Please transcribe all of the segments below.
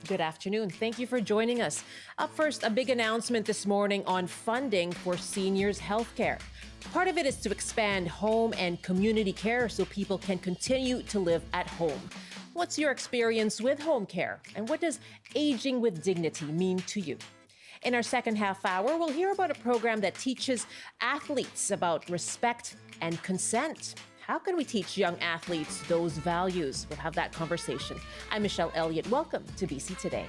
Good afternoon. Thank you for joining us. Up first, a big announcement this morning on funding for seniors' healthcare. Part of it is to expand home and community care so people can continue to live at home. What's your experience with home care? And what does aging with dignity mean to you? In our second half hour, we'll hear about a program that teaches athletes about respect and consent. How can we teach young athletes those values? We'll have that conversation. I'm Michelle Eliot. Welcome to BC Today.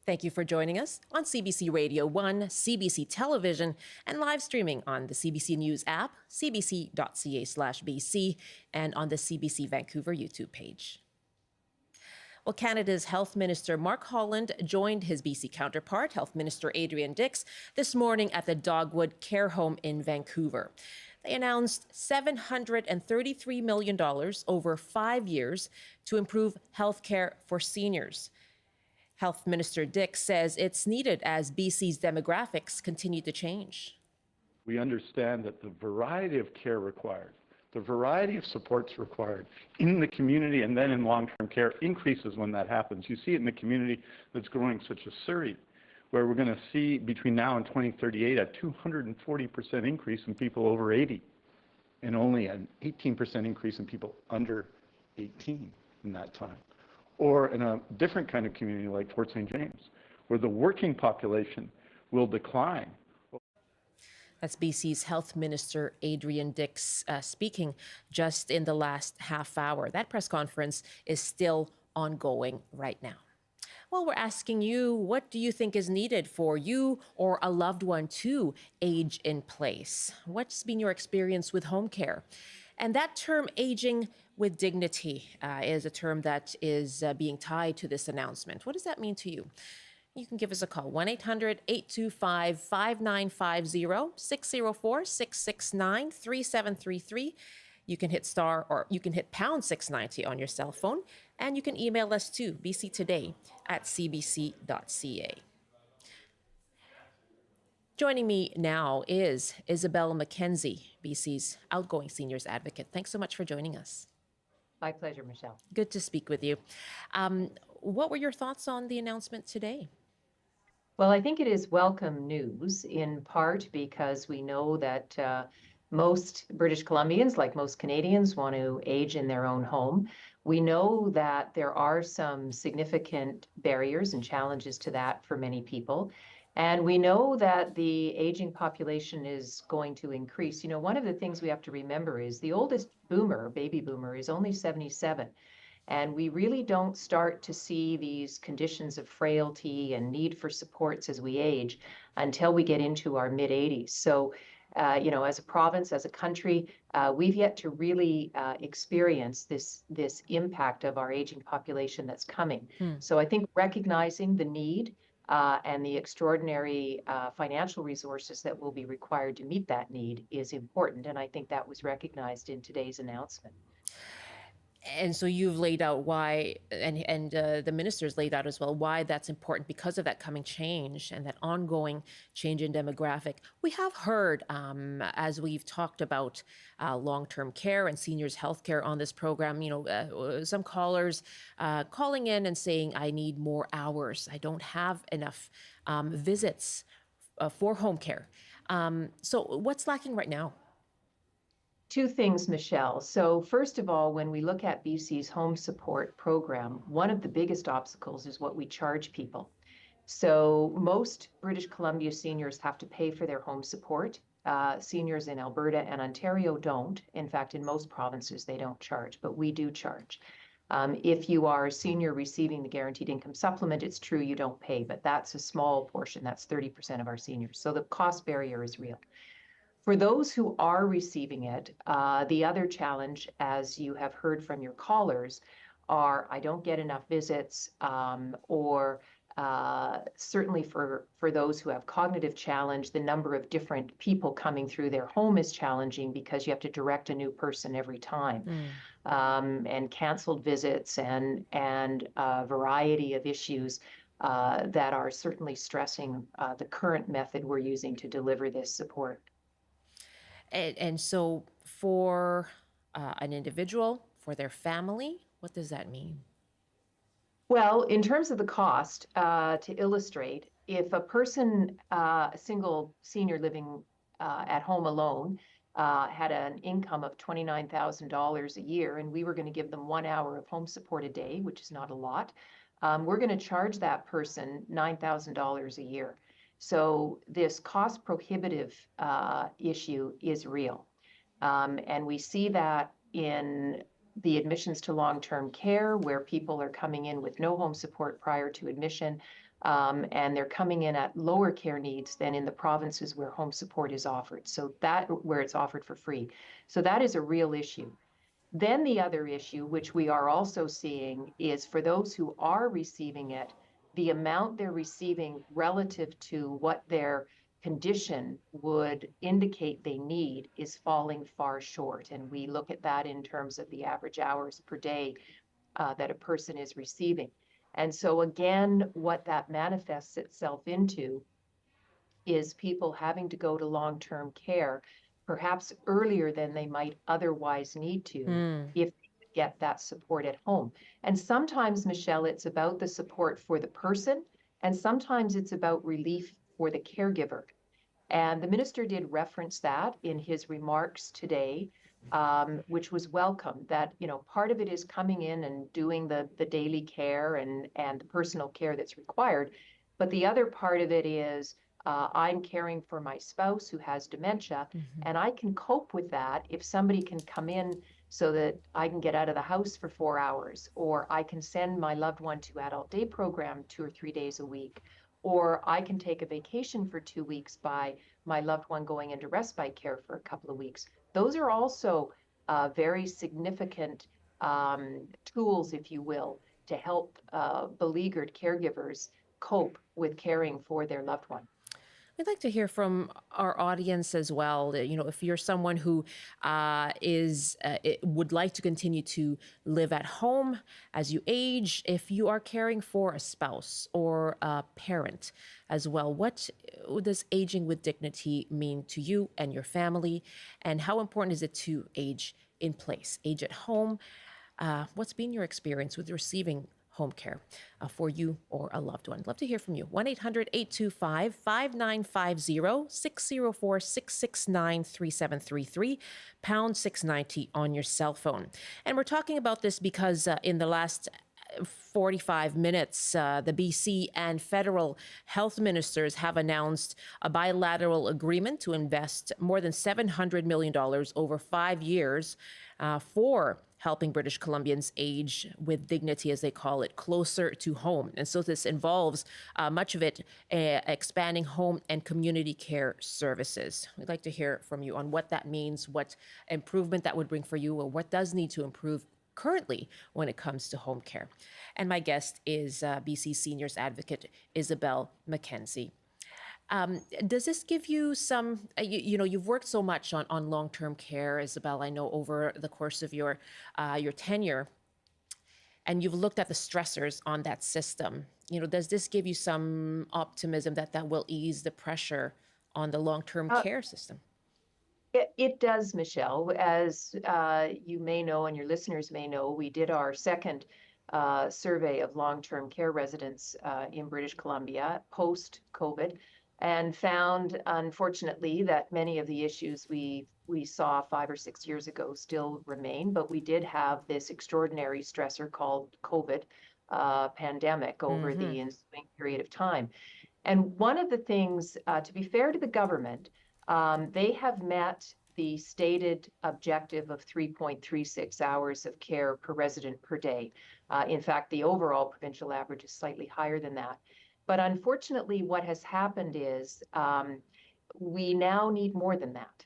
Thank you for joining us on CBC Radio 1, CBC Television, and live streaming on the CBC News app, cbc.ca/BC, and on the CBC Vancouver YouTube page. Well, Canada's Health Minister Mark Holland joined his BC counterpart, Health Minister Adrian Dix, this morning at the Dogwood Care Home in Vancouver. They announced $733 million over 5 years to improve health care for seniors. Health Minister Dix says it's needed as BC's demographics continue to change. We understand that the variety of care required, the variety of supports required in the community and then in long-term care increases when that happens. You see it in the community that's growing such as Surrey, where we're going to see between now and 2038 a 240% increase in people over 80 and only an 18% increase in people under 18 in that time. Or in a different kind of community like Fort St. James, where the working population will decline. That's BC's Health Minister Adrian Dix speaking just in the last half hour. That press conference is still ongoing right now. Well, we're asking you, what do you think is needed for you or a loved one to age in place? What's been your experience with home care? And that term, aging with dignity, is a term that is being tied to this announcement. What does that mean to you? You can give us a call, 1-800-825-5950, 604-669-3733. You can hit star or you can hit pound 690 on your cell phone, and you can email us to bctoday@cbc.ca. Joining me now is Isabelle McKenzie, BC's outgoing seniors advocate. Thanks so much for joining us. My pleasure, Michelle. Good to speak with you. What were your thoughts on the announcement today? Well, I think it is welcome news, in part because we know that most British Columbians, like most Canadians, want to age in their own home. We know that there are some significant barriers and challenges to that for many people. And we know that the aging population is going to increase. You know, one of the things we have to remember is the oldest boomer, baby boomer, is only 77. And we really don't start to see these conditions of frailty and need for supports as we age until we get into our mid-80s. So, you know, as a province, as a country, we've yet to really experience this impact of our aging population that's coming. So I think recognizing the need and the extraordinary financial resources that will be required to meet that need is important. And I think that was recognized in today's announcement. And so you've laid out why, and the ministers laid out as well, why that's important because of that coming change and that ongoing change in demographic. We have heard, as we've talked about long-term care and seniors health care on this program, you know, some callers calling in and saying, I need more hours. I don't have enough visits for home care. So what's lacking right now? Two things, Michelle. So first of all, when we look at BC's home support program, one of the biggest obstacles is what we charge people. So most British Columbia seniors have to pay for their home support. Seniors in Alberta and Ontario don't. In fact, in most provinces, they don't charge, but we do charge. If you are a senior receiving the guaranteed income supplement, it's true you don't pay, but that's a small portion. That's 30% of our seniors. So the cost barrier is real. For those who are receiving it, the other challenge, as you have heard from your callers, are I don't get enough visits, or certainly for those who have cognitive challenge, the number of different people coming through their home is challenging because you have to direct a new person every time. And canceled visits and a variety of issues that are certainly stressing the current method we're using to deliver this support. And so for an individual, for their family, what does that mean? Well, in terms of the cost, to illustrate, if a person, a single senior living at home alone, had an income of $29,000 a year, and we were going to give them 1 hour of home support a day, which is not a lot, we're going to charge that person $9,000 a year. So this cost prohibitive issue is real. And we see that in the admissions to long-term care, where people are coming in with no home support prior to admission, and they're coming in at lower care needs than in the provinces where home support is offered. So that, where it's offered for free. So that is a real issue. Then the other issue, which we are also seeing, is for those who are receiving it, the amount they're receiving relative to what their condition would indicate they need is falling far short. And we look at that in terms of the average hours per day that a person is receiving. And so again, what that manifests itself into is people having to go to long-term care perhaps earlier than they might otherwise need to if they get that support at home. And sometimes, Michelle, it's about the support for the person, and sometimes it's about relief for the caregiver. And the minister did reference that in his remarks today, which was welcome, that, you know, part of it is coming in and doing the daily care and the personal care that's required. But the other part of it is I'm caring for my spouse who has dementia, and I can cope with that if somebody can come in so that I can get out of the house for 4 hours, or I can send my loved one to adult day program 2 or 3 days a week, or I can take a vacation for 2 weeks by my loved one going into respite care for a couple of weeks. Those are also very significant tools, if you will, to help beleaguered caregivers cope with caring for their loved one. We'd like to hear from our audience as well. You know, if you're someone who would like to continue to live at home as you age, if you are caring for a spouse or a parent as well, what does aging with dignity mean to you and your family? And how important is it to age in place, age at home? What's been your experience with receiving home care for you or a loved one? Love to hear from you. 1-800-825-5950, 604-669-3733, pound 690 on your cell phone. And we're talking about this because in the last 45 minutes, the BC and federal health ministers have announced a bilateral agreement to invest more than $700 million over 5 years for helping British Columbians age with dignity, as they call it, closer to home. And so this involves much of it expanding home and community care services. We'd like to hear from you on what that means, what improvement that would bring for you, or what does need to improve currently when it comes to home care. And my guest is BC Seniors Advocate Isabelle McKenzie. Does this give you some, you know, you've worked so much on long-term care, Isabelle, I know, over the course of your tenure, and you've looked at the stressors on that system. You know, does this give you some optimism that will ease the pressure on the long-term care system? It does, Michelle. As you may know, and your listeners may know, we did our second survey of long-term care residents in British Columbia post-COVID, and found, unfortunately, that many of the issues we saw 5 or 6 years ago still remain. But we did have this extraordinary stressor called COVID pandemic over the ensuing period of time. And one of the things, to be fair to the government, they have met the stated objective of 3.36 hours of care per resident per day. In fact, the overall provincial average is slightly higher than that. But unfortunately, what has happened is we now need more than that.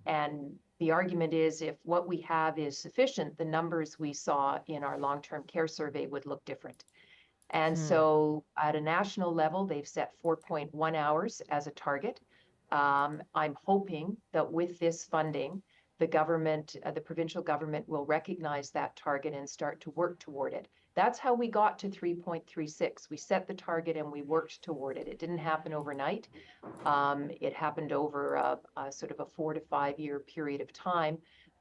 And the argument is, if what we have is sufficient, the numbers we saw in our long-term care survey would look different. And so at a national level, they've set 4.1 hours as a target. I'm hoping that with this funding, the government, the provincial government, will recognize that target and start to work toward it. That's how we got to 3.36. We set the target and we worked toward it. It didn't happen overnight. It happened over a sort of a 4 to 5 year period of time.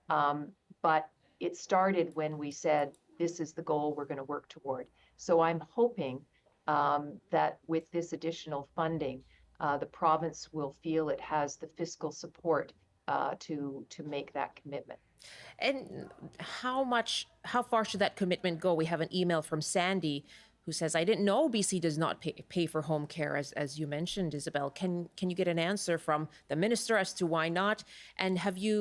But it started when we said, this is the goal we're going to work toward. So I'm hoping that with this additional funding, the province will feel it has the fiscal support to make that commitment. And how far should that commitment go? We have an email from Sandy who says, I didn't know BC does not pay for home care, as you mentioned, Isabelle. Can you get an answer from the minister as to why not? And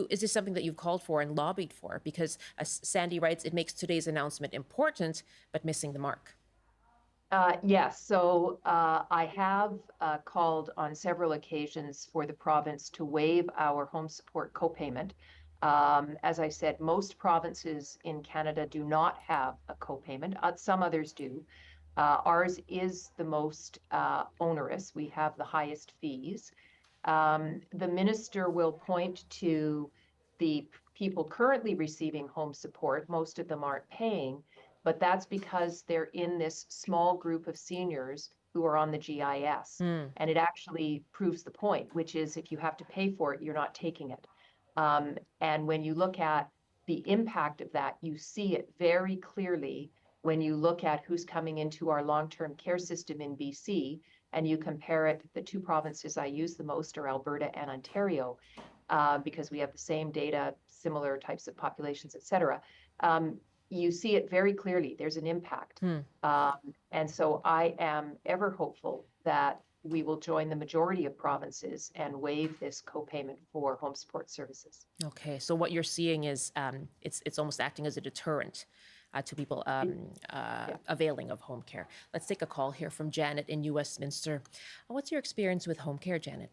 is this something that you've called for and lobbied for? Because as Sandy writes, it makes today's announcement important, but missing the mark. Yes, so I have called on several occasions for the province to waive our home support copayment. As I said, most provinces in Canada do not have a copayment. Some others do. Ours is the most onerous. We have the highest fees. The minister will point to the people currently receiving home support. Most of them aren't paying, but that's because they're in this small group of seniors who are on the GIS. And it actually proves the point, which is if you have to pay for it, you're not taking it. And when you look at the impact of that, you see it very clearly when you look at who's coming into our long-term care system in BC, and you compare it, the two provinces I use the most are Alberta and Ontario, because we have the same data, similar types of populations, et cetera. You see it very clearly. There's an impact. And so I am ever hopeful that we will join the majority of provinces and waive this copayment for home support services. Okay, so what you're seeing is it's almost acting as a deterrent to people availing of home care. Let's take a call here from Janet in Westminster. What's your experience with home care, Janet?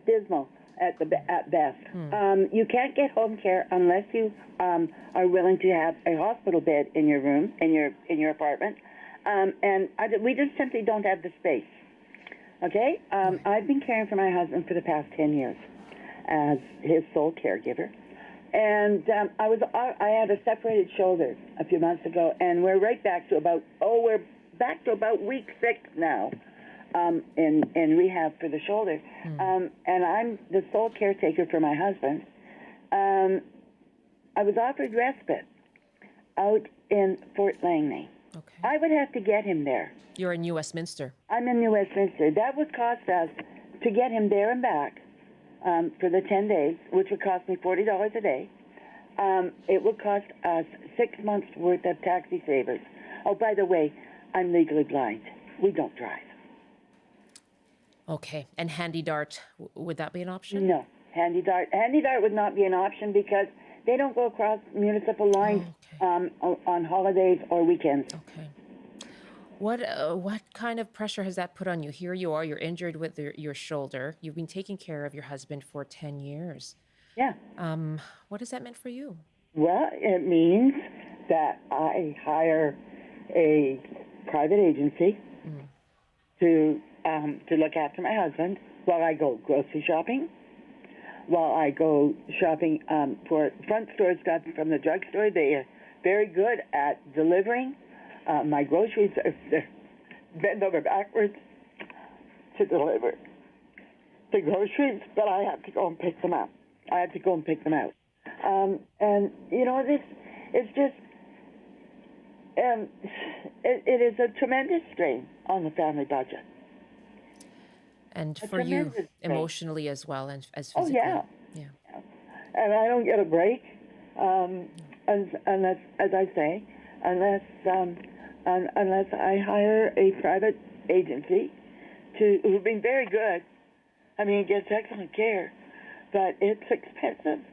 Dismal at best. You can't get home care unless you are willing to have a hospital bed in your room, in your apartment, and we just simply don't have the space. Okay, I've been caring for my husband for the past 10 years as his sole caregiver, and I had a separated shoulder a few months ago, and we're back to about week 6 now. In rehab for the shoulder, and I'm the sole caretaker for my husband. I was offered respite out in Fort Langley. Okay. I would have to get him there. You're in Westminster. I'm in Westminster. That would cost us to get him there and back for the 10 days, which would cost me $40 a day. It would cost us 6 months' worth of taxi savers. Oh, by the way, I'm legally blind. We don't drive. Okay, and Handy Dart, would that be an option? No, Handy Dart would not be an option because they don't go across municipal lines on holidays or weekends. Okay. What kind of pressure has that put on you? Here you are, you're injured with your shoulder. You've been taking care of your husband for 10 years. Yeah. What has that meant for you? Well, it means that I hire a private agency to look after my husband while I go grocery shopping, while I go shopping for front store stuff from the drugstore. They are very good at delivering. My groceries are bend over backwards to deliver the groceries, but I have to go and pick them up. I have to go and pick them out. And, you know, it's just, it is a tremendous strain on the family budget. And for you, emotionally as well, and as physically. Oh, yeah. And I don't get a break, unless, as I say, unless I hire a private agency who've been very good. I mean, it gets excellent care, but it's expensive.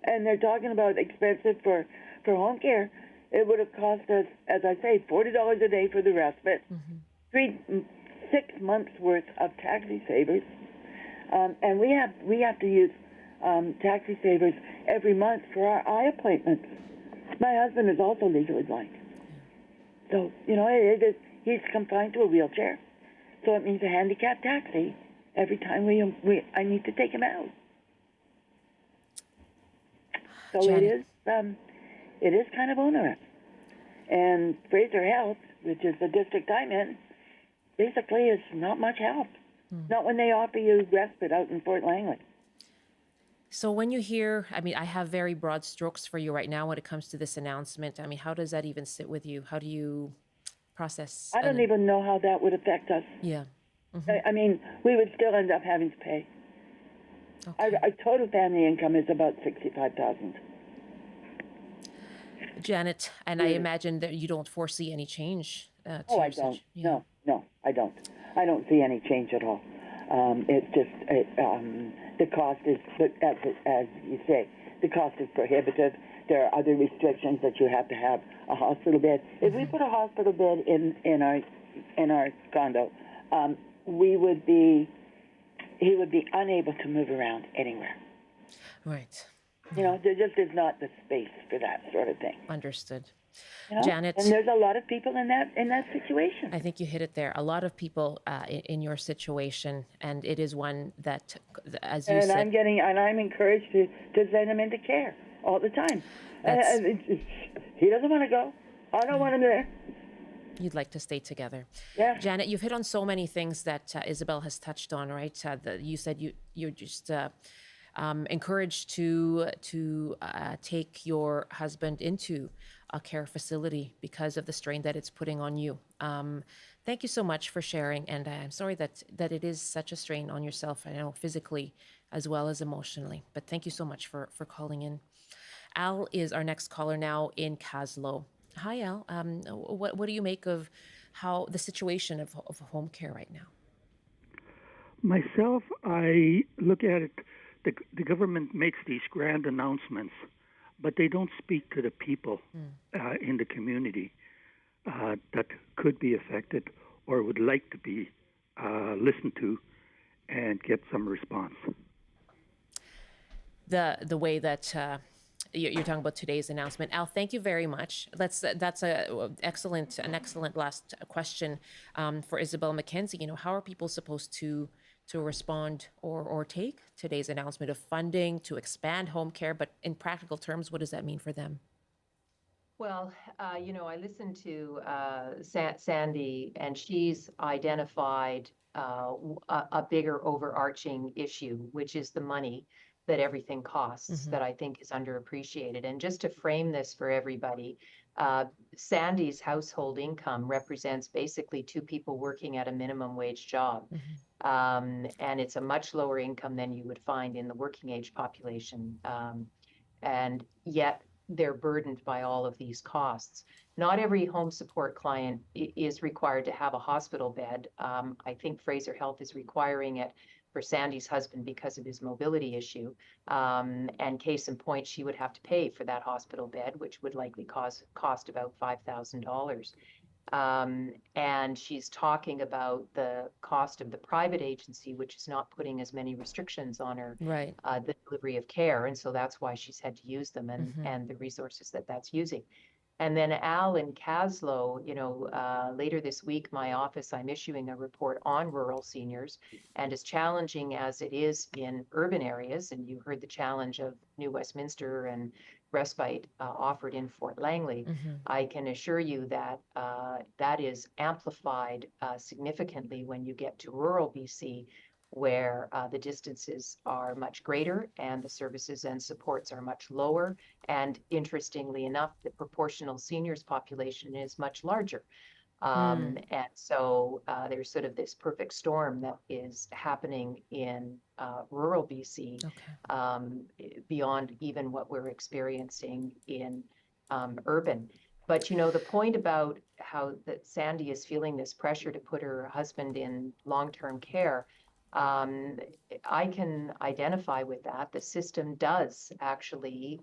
And they're talking about expensive for home care. It would have cost us, as I say, $40 a day for the respite, 6 months worth of taxi savers, and we have to use taxi savers every month for our eye appointments. My husband is also legally blind, so you know he's confined to a wheelchair, so it means a handicapped taxi every time I need to take him out. So Janet. It is kind of onerous, And Fraser Health, which is the district I'm in, basically is not much help. Not when they offer you respite out in Fort Langley. So when you hear, I mean, I have very broad strokes for you right now when it comes to this announcement. I mean, how does that even sit with you? How do you process? I don't even know how that would affect us. Yeah. I mean, we would still end up having to pay. Okay. Our total family income is about $65,000. Janet, and I imagine that you don't foresee any change to Oh, I your don't. Yeah. No, I don't. I don't see any change at all. It's just the cost is, as you say, the cost is prohibitive. There are other restrictions that you have to have a hospital bed. If we put a hospital bed in our condo, he would be unable to move around anywhere. Right. You know, there just is not the space for that sort of thing. Understood. You know? Janet. And there's a lot of people in that situation. I think you hit it there. A lot of people in your situation, and it is one that, as you said, I'm encouraged to send him into care all the time. He doesn't want to go. I don't want him there. you'd like to stay together. Yeah. Janet, you've hit on so many things that Isabelle has touched on, right? You said you're just encouraged to take your husband into a care facility because of the strain that it's putting on you. Thank you so much for sharing, and I'm sorry that it is such a strain on yourself, I know, physically as well as emotionally, but thank you so much for calling in. Al is our next caller now in Caslow. Hi, Al. What do you make of how the situation of home care right now? Myself, I look at it, the government makes these grand announcements, but they don't speak to the people in the community that could be affected or would like to be listened to and get some response. The way that you're talking about today's announcement, Al. Thank you very much. That's an excellent last question for Isabelle McKenzie. You know, how are people supposed to respond or take today's announcement of funding to expand home care? But in practical terms, what does that mean for them? Well, I listened to Sandy, and she's identified a bigger overarching issue, which is the money that everything costs, that I think is underappreciated. And just to frame this for everybody, Sandy's household income represents basically two people working at a minimum wage job. And it's a much lower income than you would find in the working age population. And yet they're burdened by all of these costs. Not every home support client is required to have a hospital bed. I think Fraser Health is requiring it for Sandy's husband because of his mobility issue. And case in point, she would have to pay for that hospital bed, which would likely cost about $5,000. And she's talking about the cost of the private agency, which is not putting as many restrictions on her, Right. The delivery of care. And so that's why she's had to use them and the resources that's using. And then Al in Caslow, later this week, my office, I'm issuing a report on rural seniors. And as challenging as it is in urban areas, and you heard the challenge of New Westminster and respite offered in Fort Langley, I can assure you that that is amplified significantly when you get to rural BC, where the distances are much greater and the services and supports are much lower. And interestingly enough, the proportional seniors population is much larger. And so there's sort of this perfect storm that is happening in rural BC, beyond even what we're experiencing in urban. But, the point about how that Sandy is feeling this pressure to put her husband in long-term care, I can identify with that. The system does actually,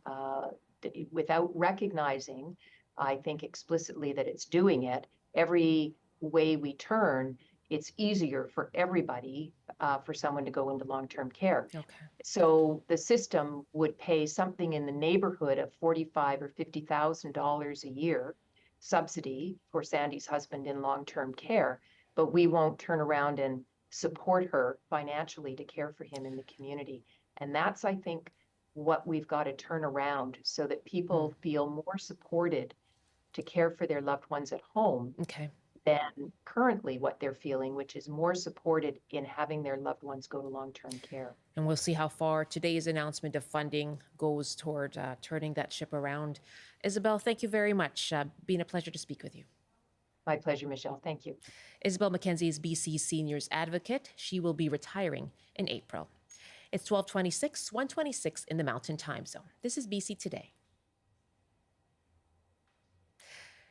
without recognizing, I think explicitly that it's doing it, every way we turn, it's easier for everybody, for someone to go into long-term care. So the system would pay something in the neighborhood of $45,000 or $50,000 a year subsidy for Sandy's husband in long-term care, but we won't turn around and support her financially to care for him in the community. And that's, I think, what we've got to turn around so that people feel more supported to care for their loved ones at home Okay. than currently what they're feeling, which is more supported in having their loved ones go to long-term care. And we'll see how far today's announcement of funding goes toward turning that ship around. Isabelle, thank you very much. Been a pleasure to speak with you. My pleasure, Michelle. Thank you. Isabelle McKenzie is BC Seniors Advocate. She will be retiring in April. It's 12:26, 1:26 in the Mountain Time Zone. This is BC Today.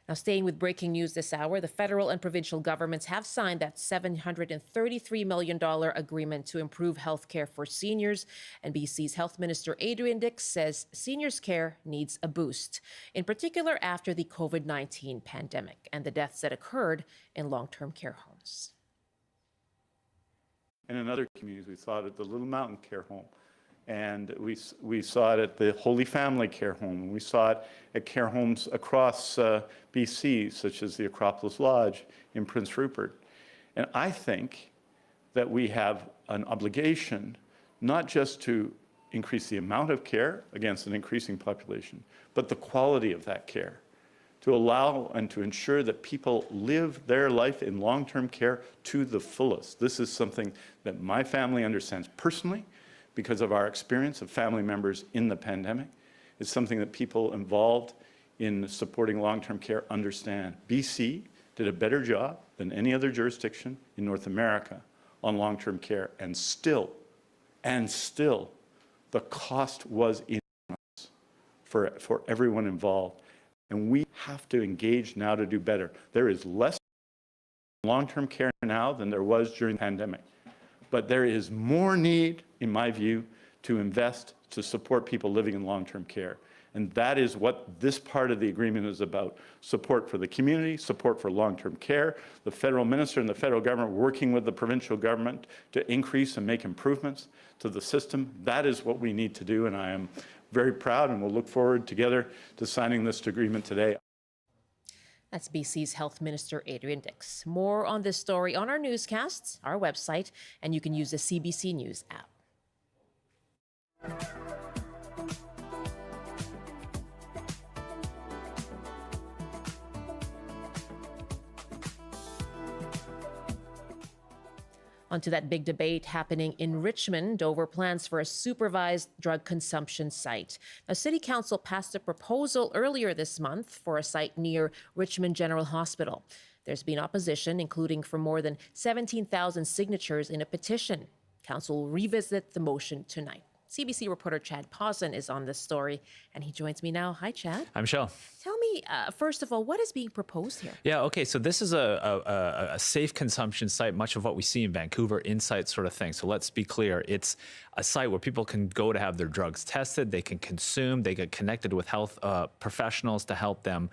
Now, staying with breaking news this hour, the federal and provincial governments have signed that $733 million agreement to improve health care for seniors. And BC's Health Minister Adrian Dix says seniors' care needs a boost, in particular after the COVID-19 pandemic and the deaths that occurred in long-term care homes. And in other communities, we saw it at the Little Mountain Care Home. And we saw it at the Holy Family Care Home. And we saw it at care homes across BC, such as the Acropolis Lodge in Prince Rupert. And I think that we have an obligation not just to increase the amount of care against an increasing population, but the quality of that care, to allow and to ensure that people live their life in long-term care to the fullest. This is something that my family understands personally, because of our experience of family members in the pandemic. It's something that people involved in supporting long-term care understand. BC did a better job than any other jurisdiction in North America on long-term care, and still, the cost was enormous for everyone involved. And we have to engage now to do better. There is less long-term care now than there was during the pandemic. But there is more need, in my view, to invest to support people living in long-term care. And that is what this part of the agreement is about. Support for the community, support for long-term care, the federal minister and the federal government working with the provincial government to increase and make improvements to the system. That is what we need to do, and I am very proud, and we'll look forward together to signing this agreement today. That's BC's Health Minister Adrian Dix. More on this story on our newscasts, our website, and you can use the CBC News app. Onto that big debate happening in Richmond over plans for a supervised drug consumption site. Now, City Council passed a proposal earlier this month for a site near Richmond General Hospital. There's been opposition, including from more than 17,000 signatures in a petition. Council will revisit the motion tonight. CBC reporter Chad Pawson is on this story, and he joins me now. Hi, Chad. Hi, Michelle. Tell me, first of all, what is being proposed here? Yeah, okay, so this is a safe consumption site, much of what we see in Vancouver, Insight sort of thing. So let's be clear. It's a site where people can go to have their drugs tested, they can consume, they get connected with health professionals to help them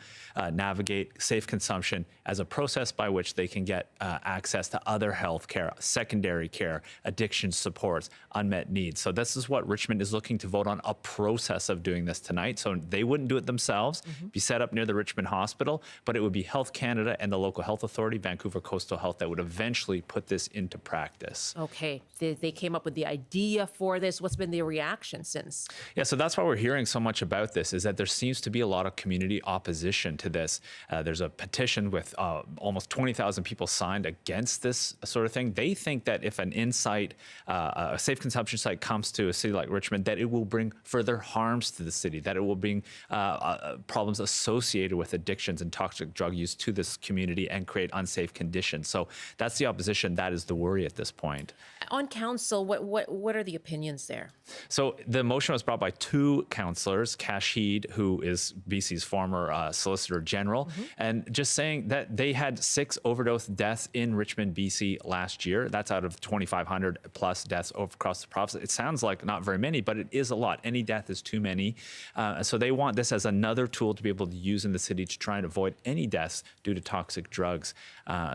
navigate safe consumption as a process by which they can get access to other health care, secondary care, addiction supports, unmet needs. So this is what Richmond is looking to vote on, a process of doing this tonight. So they wouldn't do it themselves, be set up near the Richmond Hospital, but it would be Health Canada and the local health authority, Vancouver Coastal Health, that would eventually put this into practice. Okay, they came up with the idea for this. What's been the reaction since? Yeah, so that's why we're hearing so much about this, is that there seems to be a lot of community opposition to this. There's a petition with almost 20,000 people signed against this sort of thing. They think that if an Insight, a safe consumption site comes to a city like Richmond, that it will bring further harms to the city, that it will bring problems associated with addictions and toxic drug use to this community and create unsafe conditions. So that's the opposition. That is the worry at this point. On council, what are the opinions there? So the motion was brought by two councillors, Kashid, who is BC's former Solicitor General, and just saying that they had 6 overdose deaths in Richmond, BC last year. That's out of 2,500 plus deaths across the province. It sounds like not very many, but it is a lot. Any death is too many. So they want this as another tool to be able to use in the city to try and avoid any deaths due to toxic drugs.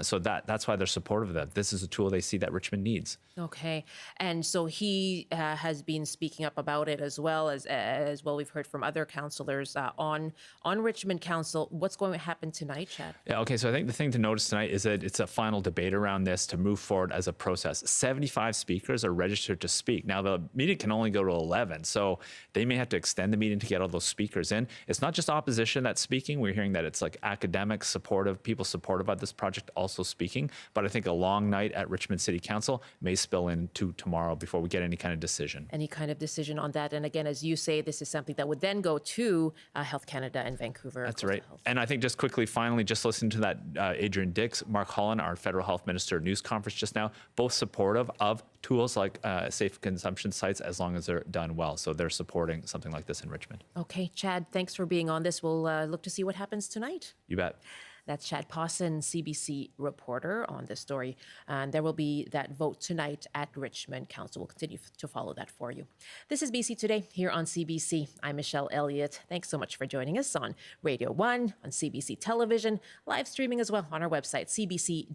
So that's why they're supportive of that. This is a tool they see that Richmond needs. Okay, and so he has been speaking up about it as well. We've heard from other councillors on Richmond Council. What's going to happen tonight, Chad? Yeah, okay, so I think the thing to notice tonight is that it's a final debate around this to move forward as a process. 75 speakers are registered to speak. Now, the meeting can only only go to 11. So they may have to extend the meeting to get all those speakers in. It's not just opposition that's speaking. We're hearing that it's like academics supportive, people supportive of this project also speaking. But I think a long night at Richmond City Council may spill into tomorrow before we get any kind of decision. Any kind of decision on that. And again, as you say, this is something that would then go to Health Canada in Vancouver. That's right. And I think just quickly, finally, just listen to that Adrian Dix, Mark Holland, our federal health minister, news conference just now, both supportive of tools like safe consumption sites as long as they're done well. So they're supporting something like this in Richmond. Okay, Chad, thanks for being on this. We'll look to see what happens tonight. You bet. That's Chad Pawson, CBC reporter on this story. And there will be that vote tonight at Richmond Council. We'll continue to follow that for you. This is BC Today here on CBC. I'm Michelle Eliot. Thanks so much for joining us on Radio 1, on CBC Television, live streaming as well on our website, cbc.ca/BC,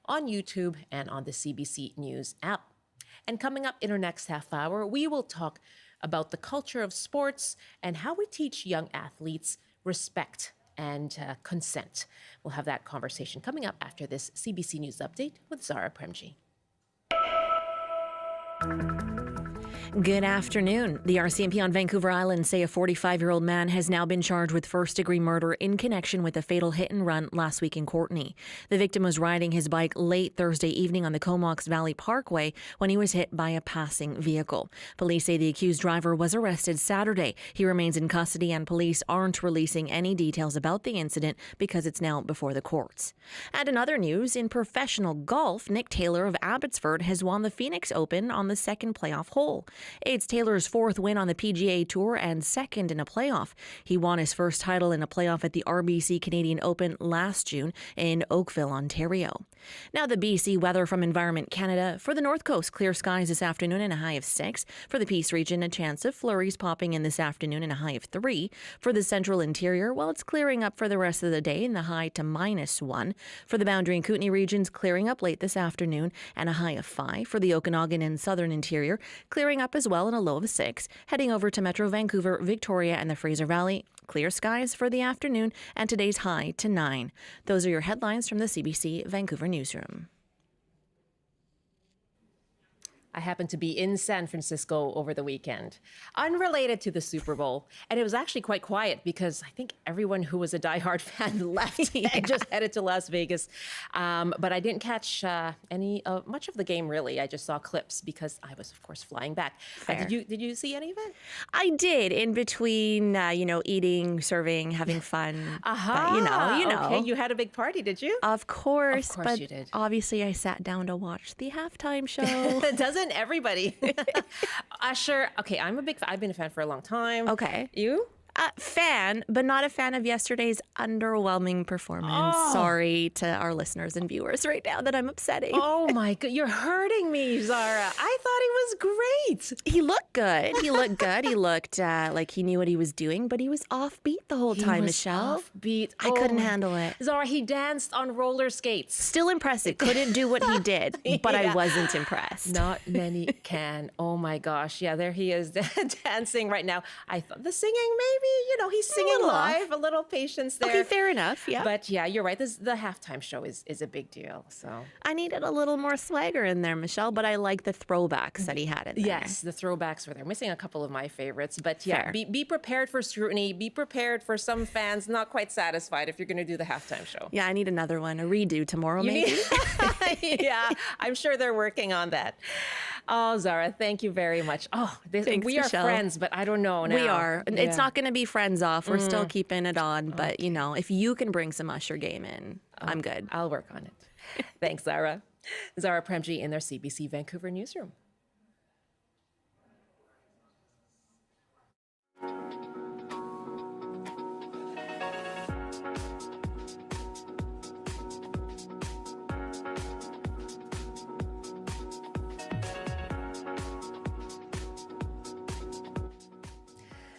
on YouTube and on the CBC News app. And coming up in our next half hour, we will talk about the culture of sports and how we teach young athletes respect and consent. We'll have that conversation coming up after this CBC News update with Zara Premji. Good afternoon. The RCMP on Vancouver Island say a 45-year-old man has now been charged with first-degree murder in connection with a fatal hit-and-run last week in Courtenay. The victim was riding his bike late Thursday evening on the Comox Valley Parkway when he was hit by a passing vehicle. Police say the accused driver was arrested Saturday. He remains in custody and police aren't releasing any details about the incident because it's now before the courts. And in other news, in professional golf, Nick Taylor of Abbotsford has won the Phoenix Open on the second playoff hole. It's Taylor's fourth win on the PGA Tour and second in a playoff. He won his first title in a playoff at the RBC Canadian Open last June in Oakville, Ontario. Now the BC weather from Environment Canada. For the North Coast, clear skies this afternoon and a high of 6. For the Peace region, a chance of flurries popping in this afternoon and a high of 3. For the central interior, well, it's clearing up for the rest of the day in the high to -1. For the Boundary and Kootenay regions, clearing up late this afternoon and a high of 5. For the Okanagan and southern interior, clearing up as well and a low of 6. Heading over to Metro Vancouver, Victoria and the Fraser Valley, clear skies for the afternoon and today's high to 9. Those are your headlines from the CBC Vancouver newsroom. I happened to be in San Francisco over the weekend, unrelated to the Super Bowl. And it was actually quite quiet because I think everyone who was a diehard fan left and just headed to Las Vegas. But I didn't catch much of the game, really. I just saw clips because I was, of course, flying back. Did you see any of it? I did, in between, eating, serving, having fun. But, you know. Okay, you had a big party, did you? Of course, but you did. Obviously I sat down to watch the halftime show. Doesn't everybody? Usher. Okay, I've been a fan for a long time. Okay. You? Fan, but not a fan of yesterday's underwhelming performance. Oh. Sorry to our listeners and viewers right now that I'm upsetting. Oh my God, you're hurting me, Zara. I thought he was great. He looked good. He looked like he knew what he was doing, but he was offbeat the whole time, Michelle. Offbeat. I couldn't handle it. Zara, he danced on roller skates. Still impressive. Couldn't do what he did, but I wasn't impressed. Not many can. Oh my gosh. Yeah, there he is dancing right now. I thought the singing maybe. He's singing live. A little patience there. Okay, fair enough. Yeah. But yeah, you're right. The halftime show is a big deal. So I needed a little more swagger in there, Michelle, but I like the throwbacks that he had in there. Yes, the throwbacks were there. Missing a couple of my favorites. But yeah, be prepared for scrutiny. Be prepared for some fans not quite satisfied if you're going to do the halftime show. Yeah, I need another one. A redo tomorrow, maybe. Yeah, I'm sure they're working on that. Oh, Zara, thank you very much. Oh, Thanks, we are Michelle. Friends, but I don't know now. We are. Yeah. It's not going to be friends off. We're still keeping it on. But, if you can bring some Usher game in, I'm good. I'll work on it. Thanks, Zara. Zara Premji in their CBC Vancouver newsroom.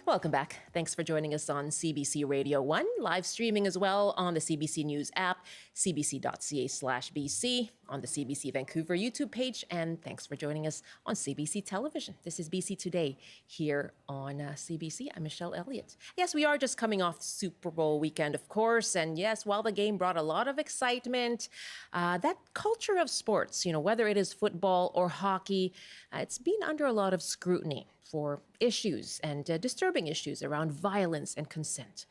Welcome back. Thanks for joining us on CBC Radio 1, live streaming as well on the CBC News app, cbc.ca/BC, on the CBC Vancouver YouTube page, and thanks for joining us on CBC Television. This is BC Today here on CBC. I'm Michelle Eliot. Yes, we are just coming off Super Bowl weekend, of course, and yes, while the game brought a lot of excitement, that culture of sports, whether it is football or hockey, it's been under a lot of scrutiny for issues and disturbing issues around violence and consent.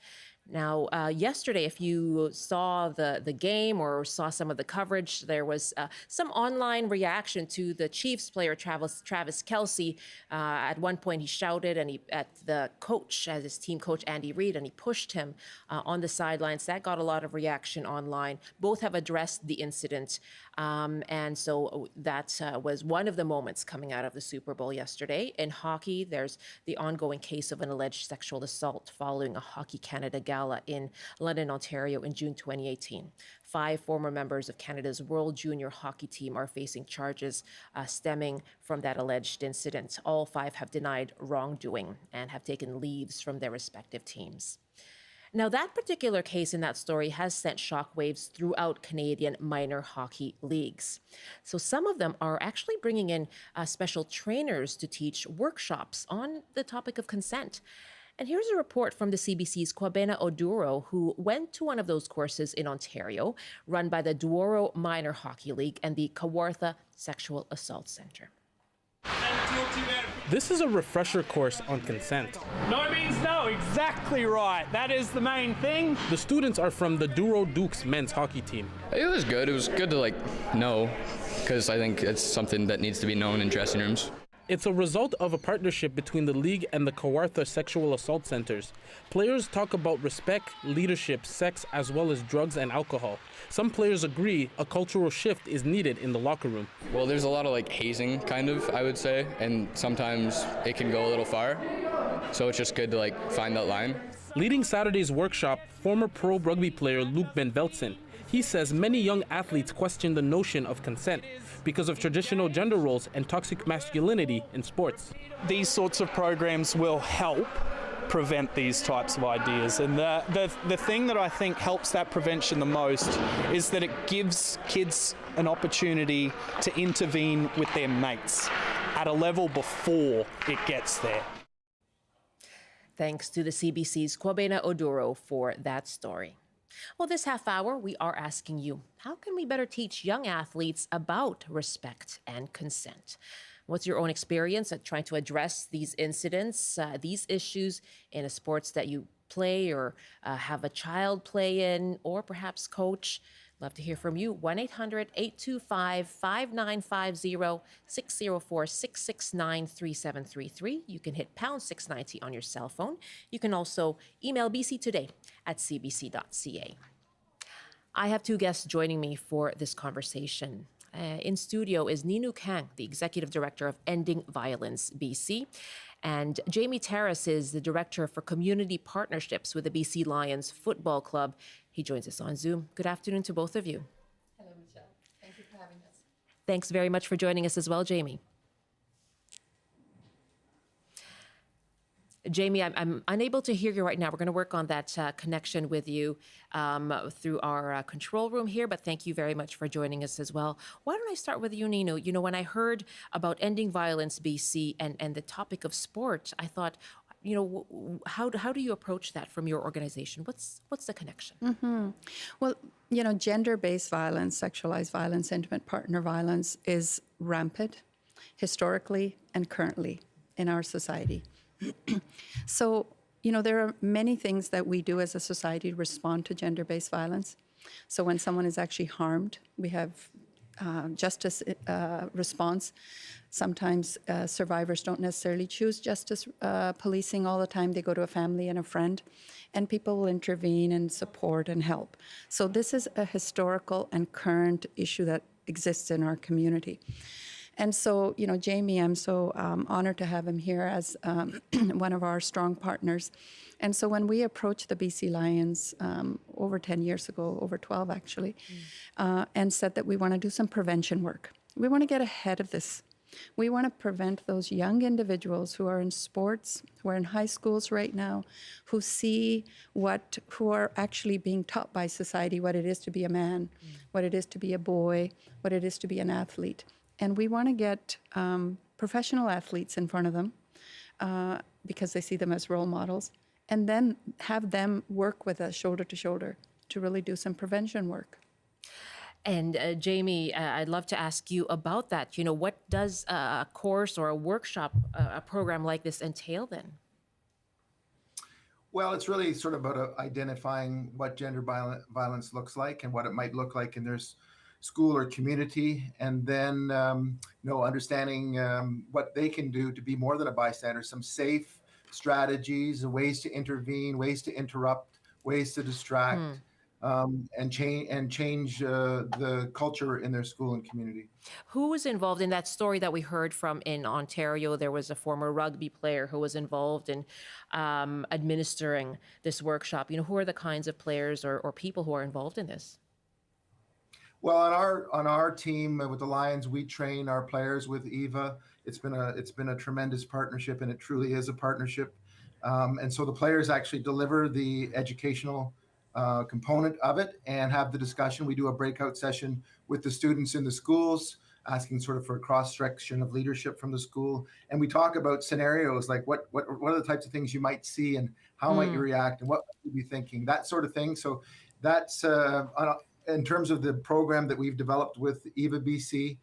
Now, yesterday, if you saw the game or saw some of the coverage, there was some online reaction to the Chiefs player, Travis Kelce. At one point, he shouted at the coach, as his team coach, Andy Reid, and he pushed him on the sidelines. That got a lot of reaction online. Both have addressed the incident. And so that was one of the moments coming out of the Super Bowl yesterday. In hockey, there's the ongoing case of an alleged sexual assault following a Hockey Canada gala in London, Ontario in June 2018. 5 former members of Canada's World Junior Hockey team are facing charges stemming from that alleged incident. All 5 have denied wrongdoing and have taken leaves from their respective teams. Now, that particular case in that story has sent shockwaves throughout Canadian minor hockey leagues. So some of them are actually bringing in special trainers to teach workshops on the topic of consent. And here's a report from the CBC's Kwabena Oduro, who went to one of those courses in Ontario, run by the Douro Minor Hockey League and the Kawartha Sexual Assault Center. This is a refresher course on consent. No means no, exactly right. That is the main thing. The students are from the Douro Dukes men's hockey team. It was good. It was good to know, because I think it's something that needs to be known in dressing rooms. It's a result of a partnership between the league and the Kawartha Sexual Assault Centers. Players talk about respect, leadership, sex, as well as drugs and alcohol. Some players agree a cultural shift is needed in the locker room. Well, there's a lot of hazing, kind of, I would say, and sometimes it can go a little far. So it's just good to find that line. Leading Saturday's workshop, former pro rugby player Luke Ben Veltson. He says many young athletes question the notion of consent because of traditional gender roles and toxic masculinity in sports. These sorts of programs will help prevent these types of ideas. And the thing that I think helps that prevention the most is that it gives kids an opportunity to intervene with their mates at a level before it gets there. Thanks to the CBC's Kwabena Oduro for that story. Well, this half hour, we are asking you, how can we better teach young athletes about respect and consent? What's your own experience at trying to address these incidents, these issues in a sports that you play or have a child play in, or perhaps coach? Love to hear from you. 1-800-825-5950, 604-669-3733. You can hit pound 690 on your cell phone. You can also email bctoday@cbc.ca. I have 2 guests joining me for this conversation. In studio is Ninu Kang, the Executive Director of Ending Violence BC, and Jamie Terrace is the Director for Community Partnerships with the BC Lions Football Club. He joins us on Zoom. Good afternoon to both of you. Hello, Michelle. Thank you for having us. Thanks very much for joining us as well, Jamie. Jamie, I'm unable to hear you right now. We're going to work on that connection with you through our control room here, but thank you very much for joining us as well. Why don't I start with you, Nino? When I heard about Ending Violence BC and the topic of sport, I thought, how do you approach that from your organization? What's the connection? Mm-hmm. Well, gender-based violence, sexualized violence, intimate partner violence is rampant historically and currently in our society. So, there are many things that we do as a society to respond to gender-based violence. So when someone is actually harmed, we have justice response. Sometimes survivors don't necessarily choose justice policing all the time. They go to a family and a friend, and people will intervene and support and help. So this is a historical and current issue that exists in our community. And so, Jamie, I'm so honored to have him here as one of our strong partners. And so when we approached the BC Lions over 10 years ago, over 12 actually, and said that we want to do some prevention work. We want to get ahead of this. We want to prevent those young individuals who are in sports, who are in high schools right now, who who are actually being taught by society what it is to be a man, what it is to be a boy, what it is to be an athlete. And we want to get professional athletes in front of them because they see them as role models, and then have them work with us shoulder to shoulder to really do some prevention work. And Jamie, I'd love to ask you about that. What does a course or a workshop, a program like this entail then? Well, it's really sort of about identifying what gender violence looks like and what it might look like in their school or community, and then understanding what they can do to be more than a bystander, some safe strategies, ways to intervene, ways to interrupt, ways to distract. And change the culture in their school and community. Who was involved in that story that we heard from in Ontario? There was a former rugby player who was involved in administering this workshop. Who are the kinds of players or people who are involved in this? Well, on our team with the Lions, we train our players with EVA. It's been a tremendous partnership, and it truly is a partnership. And so the players actually deliver the educational component of it and have the discussion. We do a breakout session with the students in the schools, asking sort of for a cross-section of leadership from the school. And we talk about scenarios like what are the types of things you might see and how might you react and what might you be thinking, that sort of thing. So that's in terms of the program that we've developed with EVA BC,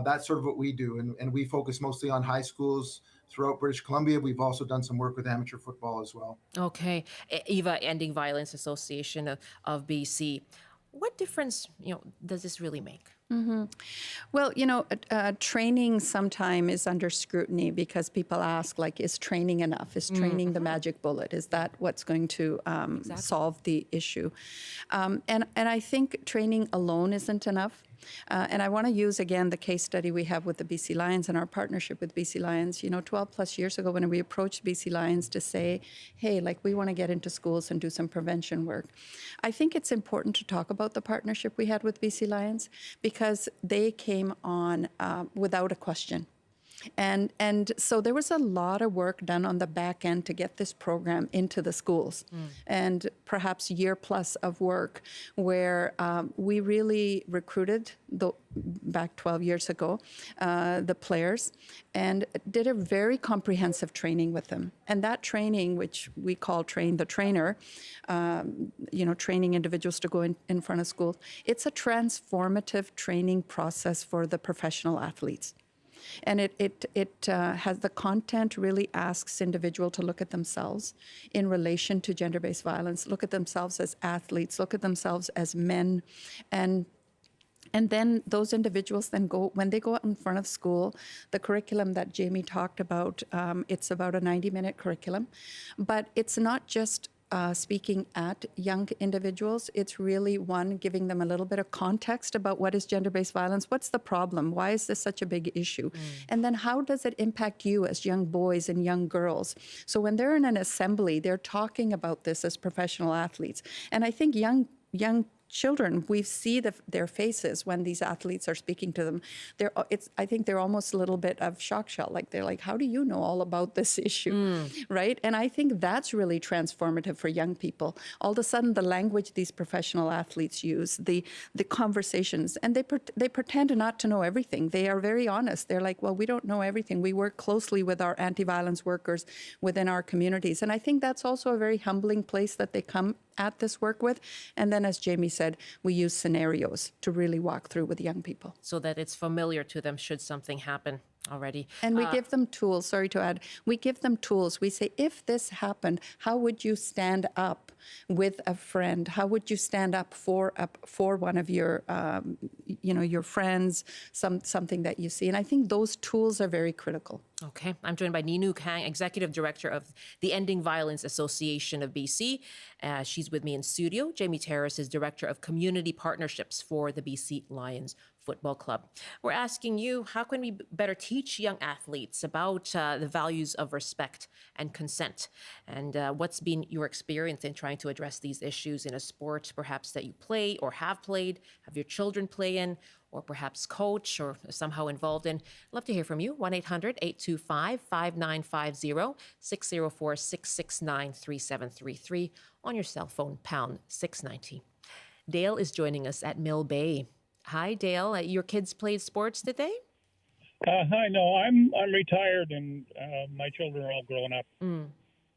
that's sort of what we do. And we focus mostly on high schools throughout British Columbia. We've also done some work with amateur football as well. Okay. EVA, Ending Violence Association of BC. What difference, does this really make? Mm-hmm. Well, training sometime is under scrutiny because people ask, like, is training enough? Is training the magic bullet? Is that what's going to solve the issue? And I think training alone isn't enough. And I want to use, again, the case study we have with the BC Lions and our partnership with BC Lions. 12 plus years ago when we approached BC Lions to say, hey, we want to get into schools and do some prevention work. I think it's important to talk about the partnership we had with BC Lions because they came on without a question. And so there was a lot of work done on the back end to get this program into the schools, and perhaps a year plus of work where we really recruited back 12 years ago, the players, and did a very comprehensive training with them. And that training, which we call Train the Trainer, training individuals to go in front of schools, it's a transformative training process for the professional athletes. And it has the content really asks individual to look at themselves in relation to gender-based violence, look at themselves as athletes, look at themselves as men, and then those individuals then when they go out in front of school, the curriculum that Jamie talked about, it's about a 90-minute curriculum, but it's not just speaking at young individuals. It's really, one, giving them a little bit of context about what is gender-based violence, what's the problem, why is this such a big issue, and then how does it impact you as young boys and young girls. So when they're in an assembly, they're talking about this as professional athletes. And I think young children, we see their faces when these athletes are speaking to them. I think they're almost a little bit of shock shell. They're like, how do you know all about this issue, right? And I think that's really transformative for young people. All of a sudden, the language these professional athletes use, the conversations, and they pretend not to know everything. They are very honest. They're like, well, we don't know everything. We work closely with our anti-violence workers within our communities. And I think that's also a very humbling place that they come at this work with. And then, as Jamie said, we use scenarios to really walk through with young people. So that it's familiar to them should something happen already. And we give them tools, sorry to add, we give them tools. We say, if this happened, how would you stand up with a friend? How would you stand up for one of your, your friends, something that you see? And I think those tools are very critical. Okay. I'm joined by Ninu Kang, Executive Director of the Ending Violence Association of BC. She's with me in studio. Jamie Terrace is Director of Community Partnerships for the BC Lions Football Club. We're asking you, how can we better teach young athletes about the values of respect and consent? And what's been your experience in trying to address these issues in a sport perhaps that you play or have played, have your children play in, or perhaps coach or somehow involved in, love to hear from you. 1-800-825-5950, 604-669-3733 on your cell phone, pound 690. Dale is joining us at Mill Bay. Hi, Dale. Your kids played sports, did they? Hi, no, I'm retired and my children are all grown up.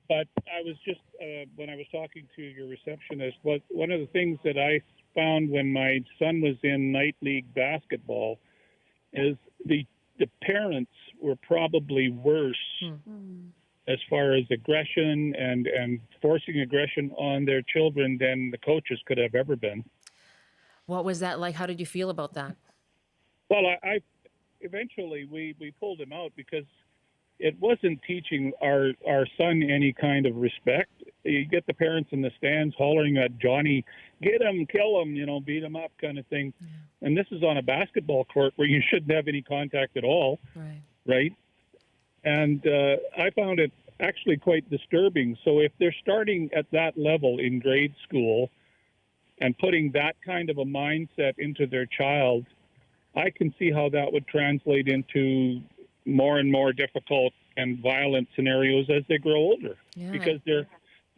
But I was just, when I was talking to your receptionist, one of the things that I found when my son was in night league basketball is the parents were probably worse as far as aggression and forcing aggression on their children than the coaches could have ever been. What was that like? How did you feel about that? Well, I eventually we pulled him out because it wasn't teaching our son any kind of respect. You get the parents in the stands hollering at Johnny, get him, kill him, beat him up kind of thing. And this is on a basketball court where you shouldn't have any contact at all. Right? And I found it actually quite disturbing. So if they're starting at that level in grade school and putting that kind of a mindset into their child, I can see how that would translate into more and more difficult and violent scenarios as they grow older, because they're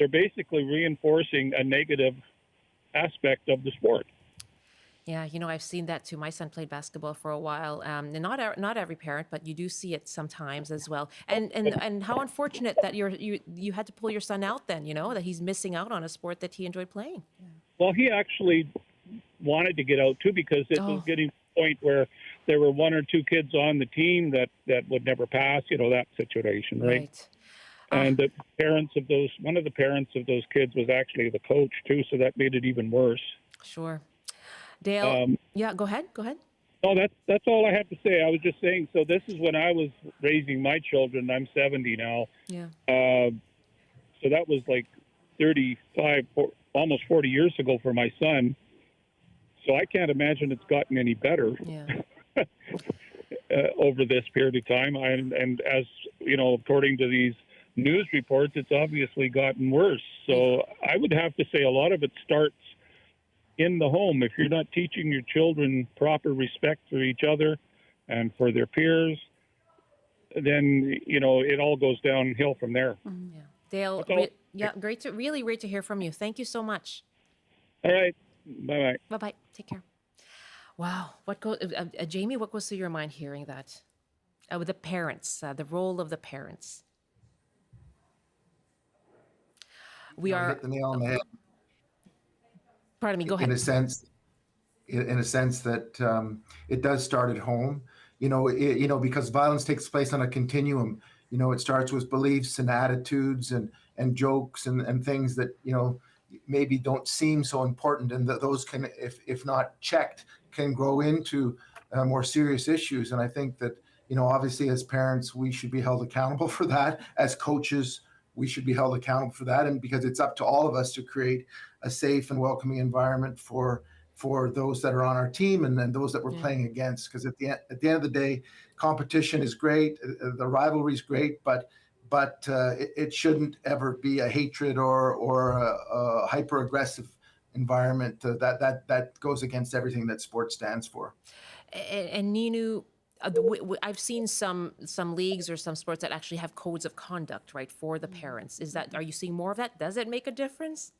basically reinforcing a negative aspect of the sport. Yeah, I've seen that too. My son played basketball for a while, and not every parent, but you do see it sometimes as well. And how unfortunate that you had to pull your son out then, that he's missing out on a sport that he enjoyed playing. Well, he actually wanted to get out too because it was getting to the point where there were one or two kids on the team that would never pass, that situation, right? And the parents of one of the parents of those kids was actually the coach too, so that made it even worse. Sure. Dale, go ahead. No, that's all I have to say. I was just saying, so this is when I was raising my children. I'm 70 now. Yeah. So that was like 35, almost 40 years ago for my son. So I can't imagine it's gotten any better. Over this period of time. And as, according to these news reports, it's obviously gotten worse. So I would have to say a lot of it starts in the home. If you're not teaching your children proper respect for each other and for their peers, then, it all goes downhill from there. Dale, great to hear from you. Thank you so much. All right. Bye-bye. Bye-bye. Take care. Wow. Jamie, what goes through your mind hearing that? With the parents, the role of the parents. You hit the nail on the head. Pardon me, go ahead. In a sense that it does start at home, because violence takes place on a continuum. It starts with beliefs and attitudes and jokes and things that, maybe don't seem so important, and that those can, if not checked, can grow into more serious issues. And I think that, obviously as parents, we should be held accountable for that. As coaches, we should be held accountable for that. And because it's up to all of us to create a safe and welcoming environment for those that are on our team and then those that we're playing against. Because at the end of the day, competition is great, the rivalry is great, but it shouldn't ever be a hatred or a hyper-aggressive environment that goes against everything that sport stands for. And Ninu, I've seen some leagues or some sports that actually have codes of conduct, right, for the parents. Are you seeing more of that? Does it make a difference?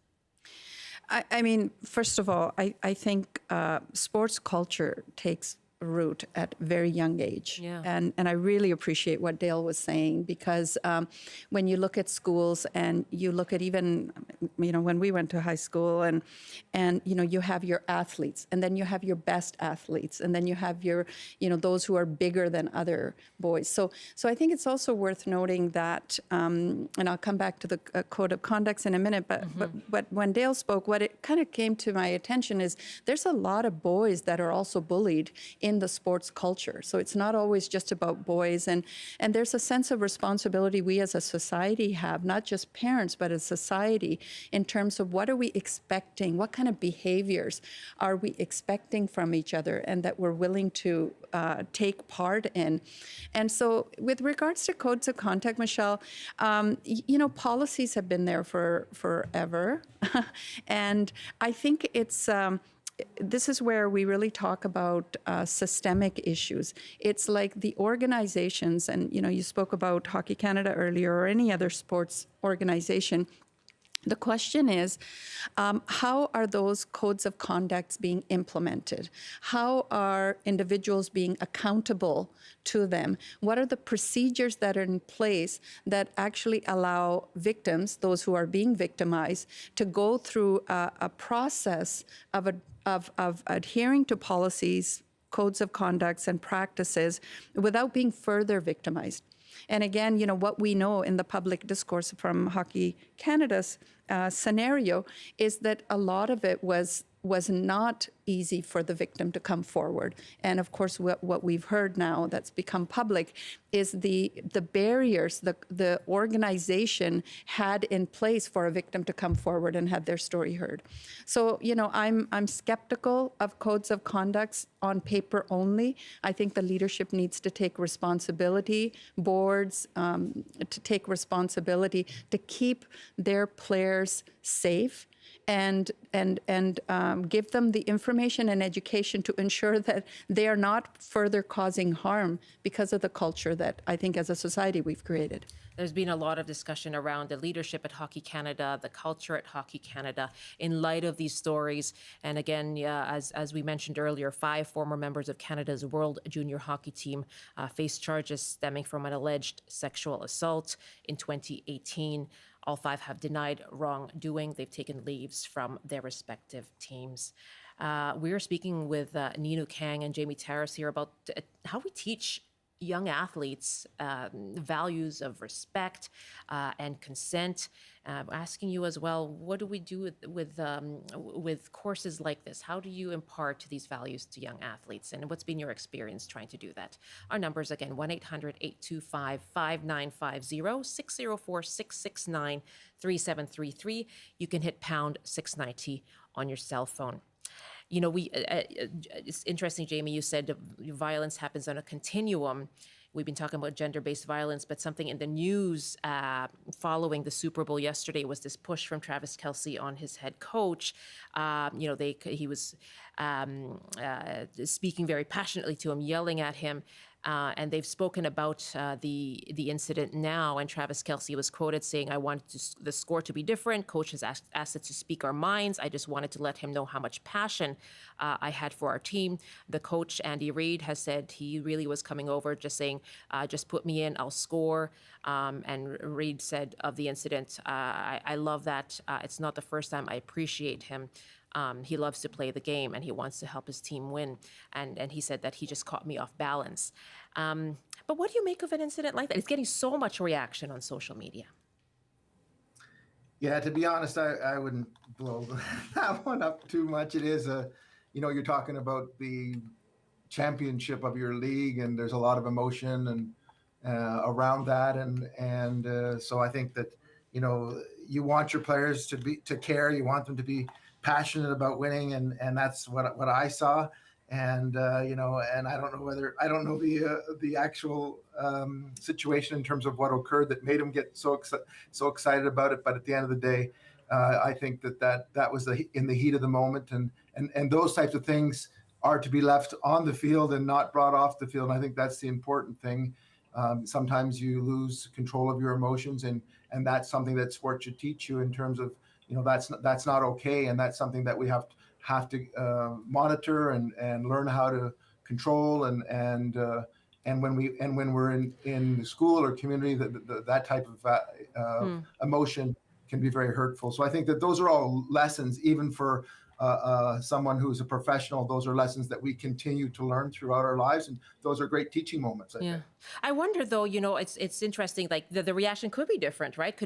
I mean, first of all, I think sports culture takes root at very young age. And I really appreciate what Dale was saying, because when you look at schools and you look at even, when we went to high school and you have your athletes, and then you have your best athletes, and then you have your, those who are bigger than other boys. So I think it's also worth noting that, and I'll come back to the code of conducts in a minute, but when Dale spoke, what it kind of came to my attention is there's a lot of boys that are also bullied in the sports culture. So it's not always just about boys. And there's a sense of responsibility we as a society have, not just parents, but as society, in terms of what are we expecting? What kind of behaviors are we expecting from each other and that we're willing to take part in? And so with regards to codes of conduct, Michelle, policies have been there for forever. And I think it's this is where we really talk about systemic issues. It's like the organizations, and you spoke about Hockey Canada earlier, or any other sports organization. The question is, how are those codes of conduct being implemented? How are individuals being accountable to them? What are the procedures that are in place that actually allow victims, those who are being victimized, to go through a process of adhering to policies, codes of conduct, and practices without being further victimized? And again, what we know in the public discourse from Hockey Canada's scenario is that a lot of it was not easy for the victim to come forward. And of course, what we've heard now that's become public is the barriers the organization had in place for a victim to come forward and have their story heard. So, I'm skeptical of codes of conduct on paper only. I think the leadership needs to take responsibility, boards to take responsibility to keep their players safe, and give them the information and education to ensure that they are not further causing harm because of the culture that I think as a society we've created. There's been a lot of discussion around the leadership at Hockey Canada, the culture at Hockey Canada, in light of these stories. And again, as we mentioned earlier, 5 former members of Canada's World Junior Hockey team faced charges stemming from an alleged sexual assault in 2018. All 5 have denied wrongdoing. They've taken leaves from their respective teams. We're speaking with Ninu Kang and Jamie Terrace here about how we teach young athletes values of respect and consent. Asking you as well, what do we do with courses like this? How do you impart these values to young athletes? And what's been your experience trying to do that? Our numbers again, 1-800-825-5950, 604-669-3733. You can hit pound 690 on your cell phone. It's interesting, Jamie, you said violence happens on a continuum. We've been talking about gender-based violence, but something in the news following the Super Bowl yesterday was this push from Travis Kelce on his head coach. He was speaking very passionately to him, yelling at him. And they've spoken about the incident now, and Travis Kelce was quoted saying, "I wanted the score to be different. Coach has asked us to speak our minds. I just wanted to let him know how much passion I had for our team." The coach, Andy Reid, has said he really was coming over just saying, "Just put me in, I'll score." And Reid said of the incident, I love that. It's not the first time. I appreciate him. He loves to play the game and he wants to help his team win. And he said that he just caught me off balance. But what do you make of an incident like that? It's getting so much reaction on social media. Yeah, to be honest, I wouldn't blow that one up too much. It is you're talking about the championship of your league, and there's a lot of emotion and around that, and so I think that you want your players to care. You want them to be passionate about winning, and that's what I saw. And and I don't know the actual situation in terms of what occurred that made him get so excited about it. But at the end of the day, I think that was in the heat of the moment, and those types of things are to be left on the field and not brought off the field. And I think that's the important thing. Sometimes you lose control of your emotions, and that's something that sport should teach you in terms of that's not okay, and that's something that we have to monitor and learn how to control, and when we're in the school or community, that type of emotion can be very hurtful. So I think that those are all lessons, even for someone who's a professional. Those are lessons that we continue to learn throughout our lives, and those are great teaching moments, I think. I wonder though, it's interesting, like the reaction could be different, right?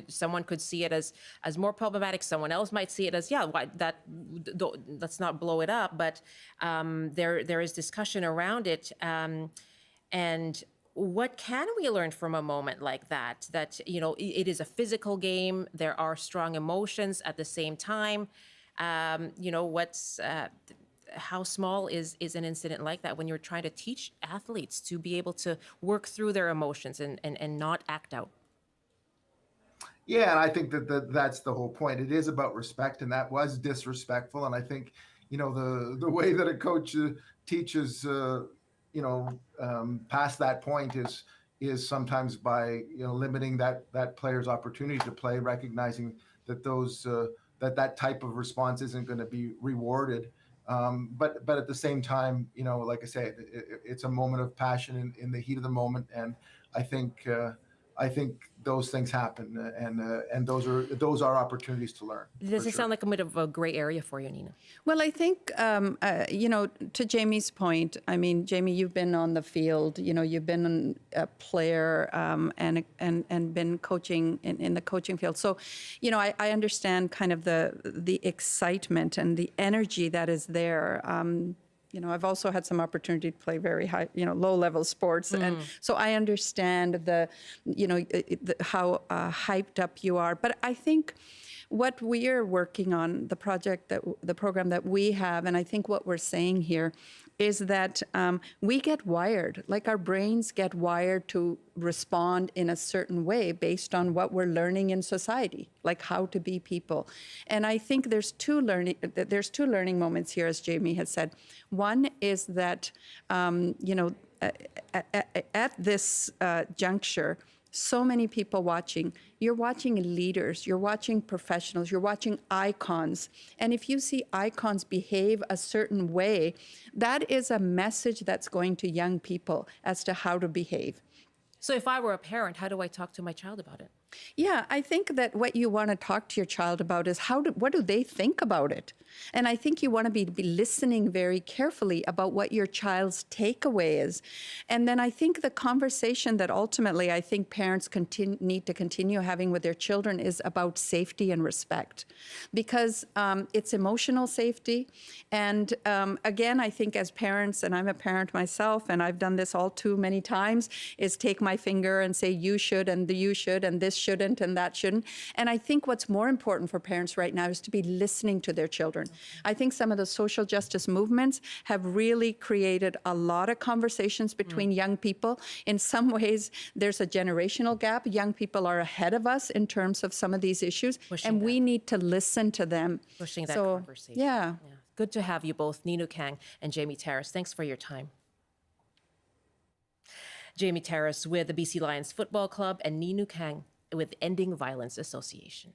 Someone could see it as more problematic. Someone else might see it as, let's not blow it up. But there is discussion around it. And what can we learn from a moment like that? That, it is a physical game. There are strong emotions at the same time. How small is an incident like that when you're trying to teach athletes to be able to work through their emotions and not act out? Yeah, and I think that's the whole point. It is about respect, and that was disrespectful. And I think, the way that a coach teaches, past that point is sometimes by limiting that player's opportunity to play, recognizing that that type of response isn't going to be rewarded. But at the same time, like I say, it's a moment of passion in the heat of the moment, and I think those things happen, and those are opportunities to learn. Does it sound like a bit of a gray area for you, Nina? Well, I think, to Jamie's point, I mean, Jamie, you've been on the field, you've been a player and been coaching in the coaching field. So, I understand kind of the excitement and the energy that is there. I've also had some opportunity to play very high, low-level sports, and so I understand how hyped up you are. But I think what we are working on, the program that we have, and I think what we're saying here is that we get wired, like our brains get wired to respond in a certain way based on what we're learning in society, like how to be people. And I think there's two learning moments here, as Jamie had said. One is that, at this juncture, so many people watching. You're watching leaders, you're watching professionals, you're watching icons. And if you see icons behave a certain way, that is a message that's going to young people as to how to behave. So if I were a parent, how do I talk to my child about it? Yeah, I think that what you want to talk to your child about is what do they think about it? And I think you want to be listening very carefully about what your child's takeaway is. And then I think the conversation that ultimately I think parents need to continue having with their children is about safety and respect, because it's emotional safety. And again, I think as parents, and I'm a parent myself, and I've done this all too many times, is take my finger and say, you should, and you should, and this shouldn't, and that shouldn't. And I think what's more important for parents right now is to be listening to their children. I think some of the social justice movements have really created a lot of conversations between young people. In some ways, there's a generational gap. Young people are ahead of us in terms of some of these issues, and we need to listen to them. Pushing that conversation. Yeah. Good to have you both, Ninu Kang and Jamie Terrace. Thanks for your time. Jamie Terrace with the BC Lions Football Club and Ninu Kang with Ending Violence Association.